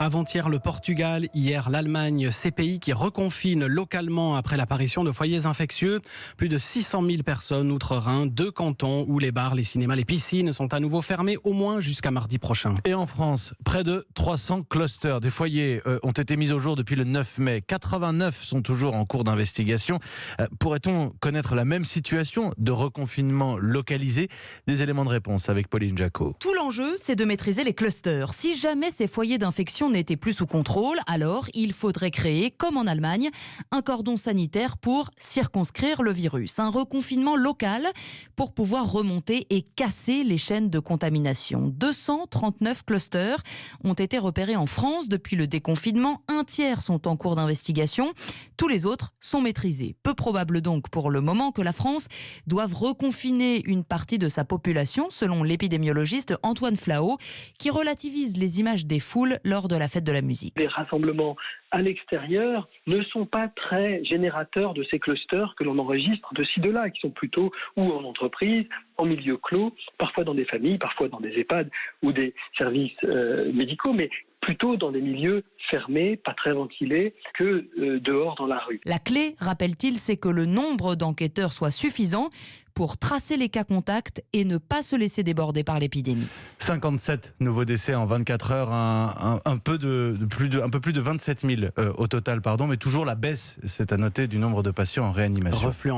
Avant-hier, le Portugal, hier, l'Allemagne, ces pays qui reconfinent localement après l'apparition de foyers infectieux. Plus de 600 000 personnes outre-Rhin, 2 cantons où les bars, les cinémas, les piscines sont à nouveau fermés au moins jusqu'à mardi prochain. Et en France, près de 300 clusters. Des foyers ont été mis au jour depuis le 9 mai. 89 sont toujours en cours d'investigation. Pourrait-on connaître la même situation de reconfinement localisé? Des éléments de réponse avec Pauline Jacot. Tout l'enjeu, c'est de maîtriser les clusters. Si jamais ces foyers d'infection n'étaient plus sous contrôle, alors il faudrait créer, comme en Allemagne, un cordon sanitaire pour circonscrire le virus. Un reconfinement local pour pouvoir remonter et casser les chaînes de contamination. 239 clusters ont été repérés en France depuis le déconfinement. Un tiers sont en cours d'investigation. Tous les autres sont maîtrisés. Peu probable donc pour le moment que la France doive reconfiner une partie de sa population, selon l'épidémiologiste Antoine Flao, qui relativise les images des foules lors de la fête de la musique. Les rassemblements à l'extérieur ne sont pas très générateurs de ces clusters que l'on enregistre de ci, de là, qui sont plutôt ou en entreprise, en milieu clos, parfois dans des familles, parfois dans des EHPAD ou des services médicaux, mais plutôt dans des milieux fermés, pas très ventilés, que dehors dans la rue. La clé, rappelle-t-il, c'est que le nombre d'enquêteurs soit suffisant pour tracer les cas contacts et ne pas se laisser déborder par l'épidémie. 57 nouveaux décès en 24 heures, un peu plus de 27 000 au total, mais toujours la baisse, c'est à noter, du nombre de patients en réanimation.